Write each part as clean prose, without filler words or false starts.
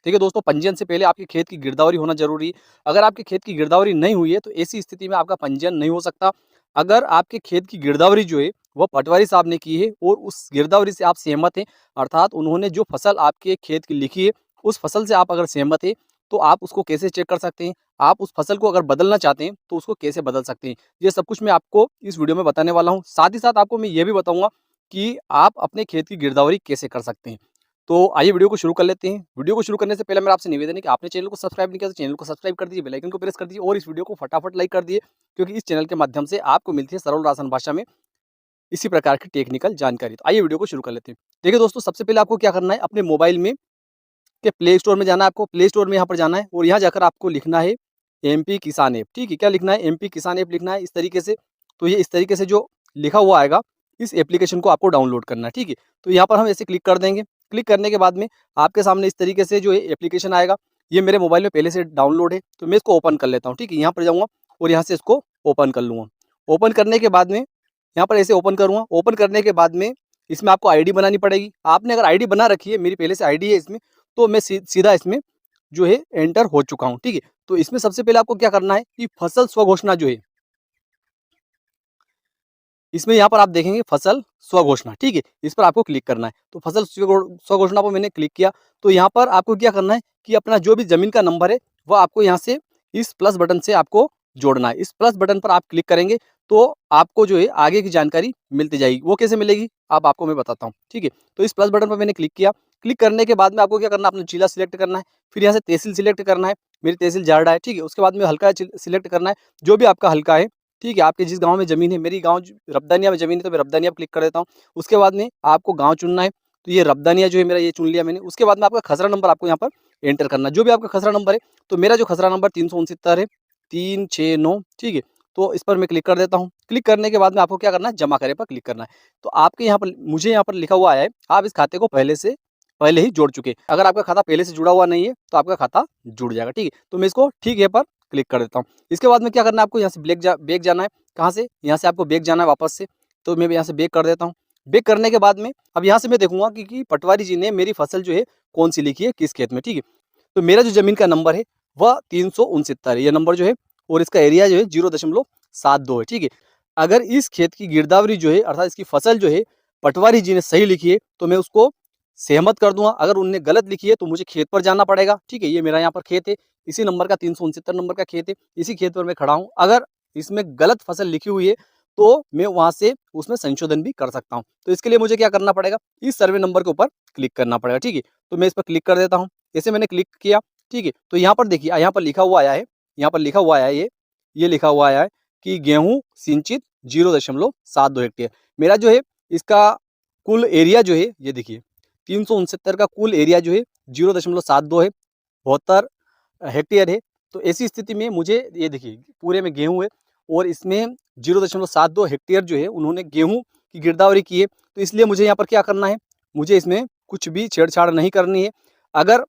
ठीक है दोस्तों, पंजीयन से पहले आपके खेत की गिरदावरी होना ज़रूरी है। अगर आपके खेत की गिरदावरी नहीं हुई है, तो ऐसी स्थिति में आपका पंजीयन नहीं हो सकता। अगर आपके खेत की गिरदावरी जो है, वो पटवारी साहब ने की है और उस गिरदावरी से आप सहमत हैं, अर्थात उन्होंने जो फसल आपके खेत की लिखी है, उस फसल से आप अगर सहमत हैं, तो आप उसको कैसे चेक कर सकते हैं? आप उस फसल को अगर बदलना चाहते हैं, तो उसको कैसे बदल सकते हैं? ये सब कुछ मैं आपको इस वीडियो में बताने वाला हूँ। साथ ही साथ आपको मैं ये भी बताऊँगा कि आप अपने खेत की गिरदावरी कैसे कर सकते हैं। तो आइए वीडियो को शुरू कर लेते हैं। वीडियो को शुरू करने से पहले मेरा आपसे निवेदन है कि आपने चैनल को सब्सक्राइब नहीं किया तो चैनल को सब्सक्राइब कर दीजिए, बेल आइकन को प्रेस कर दीजिए और इस वीडियो को फटाफट लाइक कर दिए, क्योंकि इस चैनल के माध्यम से आपको मिलती है सरल और आसान भाषा में इसी प्रकार की टेक्निकल जानकारी। तो आइए वीडियो को शुरू कर लेते हैं। देखिए दोस्तों, सबसे पहले आपको क्या करना है, अपने मोबाइल में के प्ले स्टोर में जाना है आपको। प्ले स्टोर में यहाँ पर जाना है और यहाँ जाकर आपको लिखना है एमपी किसान ऐप। ठीक है, क्या लिखना है? एमपी किसान ऐप लिखना है इस तरीके से। तो ये इस तरीके से जो लिखा हुआ आएगा, इस एप्लीकेशन को आपको डाउनलोड करना है। ठीक है, तो यहाँ पर हम ऐसे क्लिक कर देंगे। क्लिक करने के बाद में आपके सामने इस तरीके से जो है एप्लीकेशन आएगा। ये मेरे मोबाइल में पहले से डाउनलोड है, तो मैं इसको ओपन कर लेता हूँ। ठीक है, यहाँ पर जाऊँगा और यहाँ से इसको ओपन कर लूँगा। ओपन करने के बाद में यहाँ पर ऐसे ओपन करूँगा। ओपन करने के बाद में इसमें आपको आईडी बनानी पड़ेगी। आपने अगर आईडी बना रखी है, मेरी पहले से आईडी है इसमें, तो मैं सीधा इसमें जो है एंटर हो चुका हूँ। ठीक है, तो इसमें सबसे पहले आपको क्या करना है कि फसल स्वघोषणा जो है, इसमें यहाँ पर आप देखेंगे फसल स्वघोषणा। ठीक है, इस पर आपको क्लिक करना है। तो फसल स्वघोषणा पर मैंने क्लिक किया। तो यहाँ पर आपको क्या करना है कि अपना जो भी जमीन का नंबर है, वह आपको यहाँ से इस प्लस बटन से आपको जोड़ना है। इस प्लस बटन पर आप क्लिक करेंगे तो आपको जो है आगे की जानकारी मिलती जाएगी। वो कैसे मिलेगी, अब आपको मैं बताता हूँ। ठीक है, तो इस प्लस बटन पर मैंने क्लिक किया। क्लिक करने के बाद में आपको क्या करना है, अपना जिला सिलेक्ट करना है। फिर यहाँ से तहसील सिलेक्ट करना है। मेरी तहसील जारडा है। ठीक है, उसके बाद में हल्का सिलेक्ट करना है, जो भी आपका हल्का है। ठीक है, आपके जिस गाँव में ज़मीन है, मेरी गाँव रब्दानिया में ज़मीन है, तो मैं रब्दानिया पर क्लिक कर देता हूँ। उसके बाद में आपको गाँव चुनना है, तो ये रब्दानिया जो है मेरा, ये चुन लिया मैंने। उसके बाद में आपका खसरा नंबर आपको यहाँ पर एंटर करना है, जो भी आपका खसरा नंबर है। तो मेरा जो खसरा नंबर 369 है, 369। ठीक है, तो इस पर मैं क्लिक कर देता हूँ। क्लिक करने के बाद में आपको क्या करना है, जमा करे पर क्लिक करना है। तो आपके यहाँ पर, मुझे यहाँ पर लिखा हुआ आया है, आप इस खाते को पहले ही जोड़ चुके। अगर आपका खाता पहले से जुड़ा हुआ नहीं है, तो आपका खाता जुड़ जाएगा। ठीक है, तो मैं इसको ठीक है पर क्लिक कर देता हूँ। इसके बाद में क्या करना है, आपको यहाँ से बैक जाना है। कहाँ से? यहाँ से आपको बैक जाना है वापस से। तो मैं यहाँ से बैक कर देता हूँ। बैक करने के बाद में अब यहाँ से मैं देखूंगा कि पटवारी जी ने मेरी फसल जो है कौन सी लिखी है, किस खेत में। ठीक है, तो मेरा जो जमीन का नंबर है वह 369 है, ये नंबर जो है, और इसका एरिया जो है 0.72 है। ठीक है, अगर इस खेत की गिरदावरी जो है, अर्थात इसकी फसल जो है, पटवारी जी ने सही लिखी है, तो मैं उसको सहमत कर दूंगा। अगर उनने गलत लिखी है, तो मुझे खेत पर जाना पड़ेगा। ठीक है, ये मेरा यहाँ पर खेत है, इसी नंबर का 369 नंबर का खेत है, इसी खेत पर मैं खड़ा हूँ। अगर इसमें गलत फसल लिखी हुई है, तो मैं वहां से उसमें संशोधन भी कर सकता हूँ। तो इसके लिए मुझे क्या करना पड़ेगा, इस सर्वे नंबर के ऊपर क्लिक करना पड़ेगा। ठीक है, तो मैं इस पर क्लिक कर देता हूँ। जैसे मैंने क्लिक किया, ठीक है, तो यहाँ पर देखिए, यहाँ पर लिखा हुआ आया है, यहाँ पर लिखा हुआ आया है, ये लिखा हुआ आया है कि गेहूं सिंचित 0.72 हेक्टेयर। मेरा जो है इसका कुल एरिया जो है, ये देखिए 369 का कुल एरिया जो है 0.72 है, 72 हेक्टेयर है। तो ऐसी स्थिति में मुझे, ये देखिए पूरे में गेहूं है और इसमें 0.72 हेक्टेयर जो है उन्होंने गेहूं की गिरदावरी की है। तो इसलिए मुझे यहाँ पर क्या करना है, मुझे इसमें कुछ भी छेड़छाड़ नहीं करनी है। अगर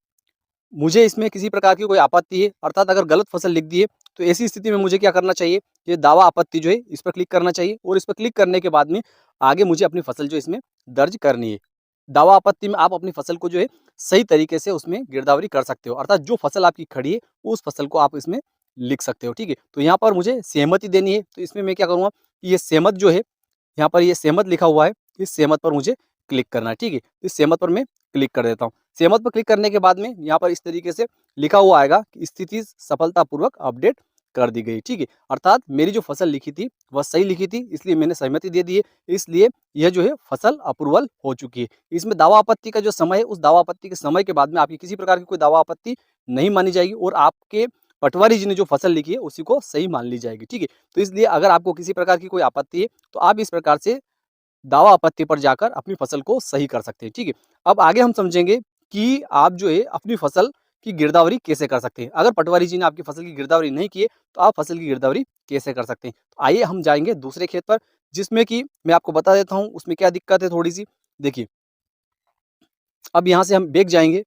मुझे इसमें किसी प्रकार की कोई आपत्ति है, अर्थात अगर गलत फसल लिख दी है, तो ऐसी स्थिति में मुझे क्या करना चाहिए, ये दावा आपत्ति जो है, इस पर क्लिक करना चाहिए और इस पर क्लिक करने के बाद में आगे मुझे अपनी फसल जो इसमें दर्ज करनी है। दावा आपत्ति में आप अपनी फसल को जो है सही तरीके से उसमें गिरदावरी कर सकते हो, अर्थात जो फसल आपकी खड़ी है उस फसल को आप इसमें लिख सकते हो। ठीक है, तो यहाँ पर मुझे सहमति देनी है, तो इसमें मैं क्या करूँगा कि ये सहमत जो है, यहाँ पर ये सहमत लिखा हुआ है, इस सहमत पर मुझे क्लिक करना है। ठीक है, इस सहमत पर मैं क्लिक कर देता हूँ। सहमत पर क्लिक करने के बाद में यहाँ पर इस तरीके से लिखा हुआ आएगा कि स्थिति सफलतापूर्वक अपडेट कर दी गई। ठीक है, अर्थात मेरी जो फसल लिखी थी वह सही लिखी थी, इसलिए मैंने सहमति दे दी है, इसलिए यह जो है फसल अप्रूवल हो चुकी है। इसमें दावा आपत्ति का जो समय है, उस दावा आपत्ति के समय के बाद में आपकी किसी प्रकार की कोई दावा आपत्ति नहीं मानी जाएगी और आपके पटवारी जी ने जो फसल लिखी है उसी को सही मान ली जाएगी। ठीक है, तो इसलिए अगर आपको किसी प्रकार की कोई आपत्ति है, तो आप इस प्रकार से दावा आपत्ति पर जाकर अपनी फसल को सही कर सकते हैं। ठीक है, अब आगे हम समझेंगे कि आप जो है अपनी फसल की गिरदावरी कैसे कर सकते हैं। अगर पटवारी जी ने आपकी फसल की गिरदावरी नहीं की है, तो आप फसल की गिरदावरी कैसे कर सकते हैं। तो आइए हम जाएंगे दूसरे खेत पर, जिसमें कि मैं आपको बता देता हूँ उसमें क्या दिक्कत है थोड़ी सी। देखिए, अब यहाँ से हम बैक जाएंगे,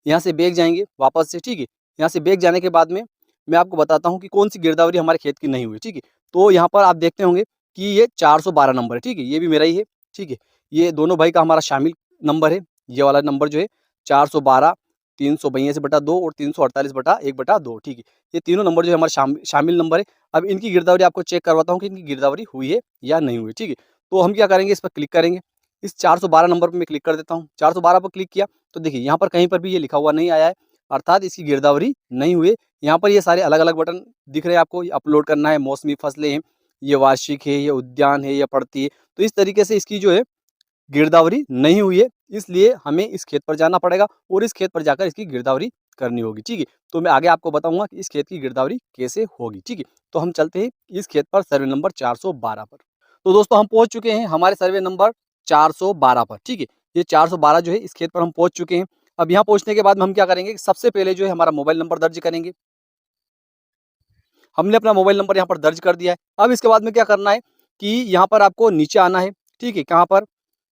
यहाँ से बैक जाएंगे वापस से। ठीक है, यहाँ से बैक जाने के बाद में मैं आपको बताता हूँ कि कौन सी गिरदावरी हमारे खेत की नहीं हुई। ठीक है, तो यहाँ पर आप देखते होंगे कि ये 412 नंबर है। ठीक है, ये भी मेरा ही है। ठीक है, ये दोनों भाई का हमारा शामिल नंबर है, ये वाला नंबर जो है 412। 382 और 348/1/2, ठीक है। ये तीनों नंबर जो है हमारे शामिल नंबर है। अब इनकी गिरदावरी आपको चेक करवाता हूँ कि इनकी गिरदावरी हुई है या नहीं हुई, ठीक है। तो हम क्या करेंगे, इस पर क्लिक करेंगे। इस 412 नंबर पर मैं क्लिक कर देता हूँ। 412 पर क्लिक किया तो देखिए यहाँ पर कहीं पर भी ये लिखा हुआ नहीं आया है, अर्थात इसकी गिरदावरी नहीं हुई है। यहाँ पर ये सारे अलग-अलग बटन दिख रहे हैं आपको, ये अपलोड करना है, मौसमी फसलें हैं, ये वार्षिक है, ये उद्यान है, ये पड़ती है। तो इस तरीके से इसकी जो है गिरदावरी नहीं हुई है, इसलिए हमें इस खेत पर जाना पड़ेगा और इस खेत पर जाकर इसकी गिरदावरी करनी होगी, ठीक है। तो मैं आगे आपको बताऊंगा कि इस खेत की गिरदावरी कैसे होगी, ठीक है। तो हम चलते हैं इस खेत पर, सर्वे नंबर 412 पर। तो दोस्तों हम पहुंच चुके हैं हमारे सर्वे नंबर 412 पर, ठीक है। ये 412 जो है इस खेत पर हम पहुंच चुके हैं। अब यहाँ पहुंचने के बाद में हम क्या करेंगे, सबसे पहले जो है हमारा मोबाइल नंबर दर्ज करेंगे। हमने अपना मोबाइल नंबर यहाँ पर दर्ज कर दिया है। अब इसके बाद में क्या करना है कि यहाँ पर आपको नीचे आना है, ठीक है। कहाँ पर,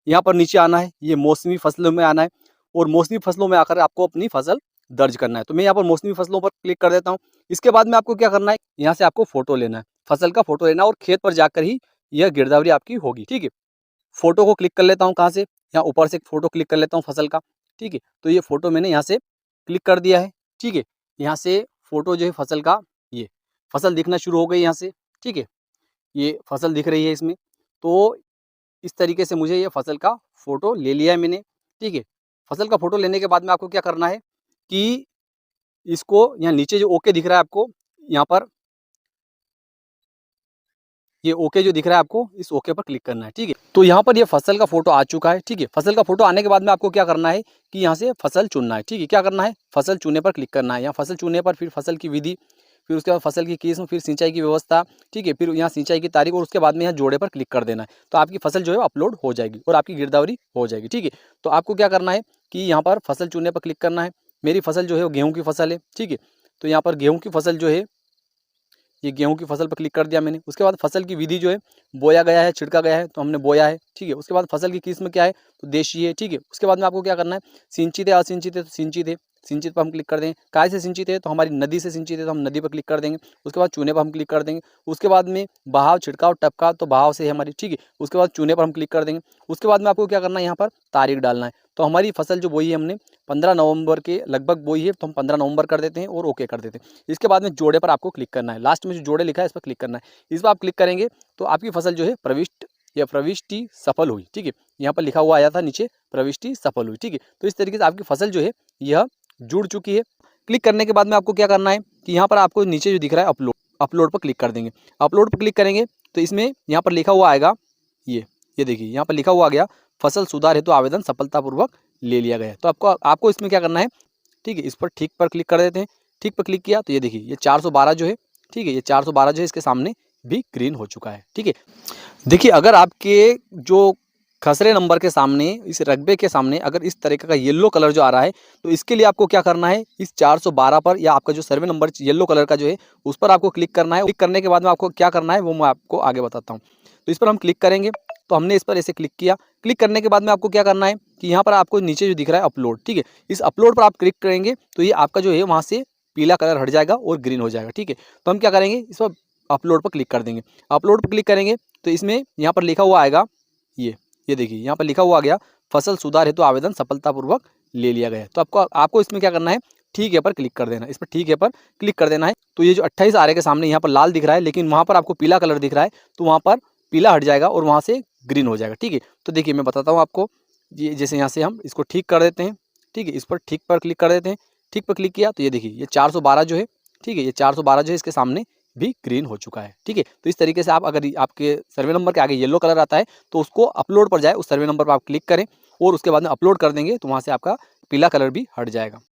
यहाँ पर नीचे आना है, ये मौसमी फसलों में आना है और मौसमी फसलों में आकर आपको अपनी फसल दर्ज करना है। तो मैं यहाँ पर मौसमी फसलों पर क्लिक कर देता हूँ। इसके बाद में आपको क्या करना है, यहाँ से आपको फोटो लेना है, फसल का फोटो लेना है और खेत पर जाकर ही यह गिरदावरी आपकी होगी, ठीक है। फोटो को क्लिक कर लेता हूँ, कहाँ से, यहाँ ऊपर से एक फोटो क्लिक कर लेता हूँ फसल का, ठीक है। तो ये फोटो मैंने यहाँ से क्लिक कर दिया है, ठीक है। यहाँ से फोटो जो है फसल का, ये फसल दिखना शुरू हो गई यहाँ से, ठीक है। ये फसल दिख रही है इसमें। तो इस तरीके से मुझे ये फसल का फोटो ले लिया है मैंने, ठीक है। फसल का फोटो लेने के बाद में आपको क्या करना है कि इसको यहाँ नीचे जो ओके दिख रहा है आपको, यहाँ पर ये ओके जो दिख रहा है आपको, इस ओके पर क्लिक करना है, ठीक है। तो यहाँ पर ये फसल का फोटो आ चुका है, ठीक है। फसल का फोटो आने के बाद में आपको क्या करना है कि यहाँ से फसल चुनना है, ठीक है। क्या करना है, फसल चुनने पर क्लिक करना है। यहाँ फसल चुनने पर फिर फसल की विधि, फिर उसके बाद फसल की किस्म, फिर सिंचाई की व्यवस्था, ठीक है। फिर यहाँ सिंचाई की तारीख और उसके बाद में यहाँ जोड़े पर क्लिक कर देना है। तो आपकी फसल जो है अपलोड हो जाएगी और आपकी गिरदावरी हो जाएगी, ठीक है। तो आपको क्या करना है कि यहाँ पर फसल चुनने पर क्लिक करना है। मेरी फसल जो है वो गेहूँ की फसल है, ठीक है। तो यहाँ पर गेहूँ की फसल जो है, ये गेहूं की फसल पर क्लिक कर दिया मैंने। उसके बाद फसल की विधि जो है, बोया गया है, छिड़का गया है, तो हमने बोया है, ठीक है। उसके बाद फसल की किस्म क्या है, तो देशी है, ठीक है। उसके बाद में आपको क्या करना है, सिंचित है असिंचित है, तो सिंचित है, सिंचित पर हम क्लिक कर देंगे। काय से सिंचित है, तो हमारी नदी से सिंचित है, तो हम नदी पर क्लिक कर देंगे। उसके बाद चूने पर हम क्लिक कर देंगे। उसके बाद में बहाव, छिड़काव, टपका, तो बहाव से है हमारी, ठीक है। उसके बाद चूने पर हम क्लिक कर देंगे। उसके बाद में आपको क्या करना है, यहाँ पर तारीख डालना है। तो हमारी फसल जो बोई है हमने 15 नवंबर के लगभग बोई है, तो हम 15 नवंबर कर देते हैं और ओके कर देते हैं। इसके बाद में जोड़े पर आपको क्लिक करना है, लास्ट में जो जोड़े लिखा है इस पर क्लिक करना है। इस पर आप क्लिक करेंगे तो आपकी फसल जो है प्रविष्ट या प्रविष्टि सफल हुई, ठीक है। यहाँ पर लिखा हुआ आया था नीचे, प्रविष्टि सफल हुई, ठीक है। तो इस तरीके से आपकी फसल जो है यह जुड़ चुकी है। क्लिक करने के बाद में आपको क्या करना है कि यहाँ पर आपको नीचे जो दिख रहा है अपलोड, अपलोड पर क्लिक कर देंगे। अपलोड पर क्लिक करेंगे तो इसमें यहाँ पर लिखा हुआ आएगा, ये देखिए यहाँ पर लिखा हुआ आ गया, फसल सुधार हेतु आवेदन सफलतापूर्वक ले लिया गया है। तो आपको इसमें क्या करना है, ठीक है। इस पर ठीक पर क्लिक कर देते हैं। ठीक पर क्लिक किया तो ये देखिए ये 412 जो है, ठीक है, ये 412 जो है इसके सामने भी ग्रीन हो चुका है, ठीक है। देखिए अगर आपके जो खसरे नंबर के सामने, इस रकबे के सामने अगर इस तरीके का येलो कलर जो आ रहा है, तो इसके लिए आपको क्या करना है, इस 412 पर या आपका जो सर्वे नंबर येलो कलर का जो है उस पर आपको क्लिक करना है। क्लिक करने के बाद में आपको क्या करना है वो मैं आपको आगे बताता हूँ। तो इस पर हम क्लिक करेंगे, तो हमने इस पर ऐसे क्लिक किया। क्लिक करने के बाद में आपको क्या करना है कि यहाँ पर आपको नीचे जो दिख रहा है अपलोड, ठीक है, इस अपलोड पर आप क्लिक करेंगे तो ये आपका जो है वहाँ से पीला कलर हट जाएगा और ग्रीन हो जाएगा, ठीक है। तो हम क्या करेंगे, इस पर अपलोड पर क्लिक कर देंगे। अपलोड पर क्लिक करेंगे तो इसमें यहाँ पर लिखा हुआ आएगा, ये देखिए यहाँ पर लिखा हुआ आ गया, फसल सुधार हेतु आवेदन सफलतापूर्वक ले लिया गया है। तो आपको इसमें क्या करना है, ठीक है पर क्लिक कर देना है। इस पर ठीक है पर क्लिक कर देना है। तो ये जो 28 आ रहे के सामने यहाँ पर लाल दिख रहा है, लेकिन वहाँ पर आपको पीला कलर दिख रहा है, तो वहाँ पर पीला हट जाएगा और वहाँ से ग्रीन हो जाएगा, ठीक है। तो देखिए मैं बताता हूँ आपको, ये जैसे यहाँ से हम इसको ठीक कर देते हैं, ठीक है। इस पर ठीक पर क्लिक कर देते हैं। ठीक पर क्लिक किया तो ये देखिए ये 412 जो है, ठीक है, ये 412 जो है इसके सामने भी ग्रीन हो चुका है, ठीक है। तो इस तरीके से आप अगर आपके सर्वे नंबर के आगे येलो कलर आता है तो उसको अपलोड पर जाए, उस सर्वे नंबर पर आप क्लिक करें और उसके बाद में अपलोड कर देंगे तो वहाँ से आपका पीला कलर भी हट जाएगा।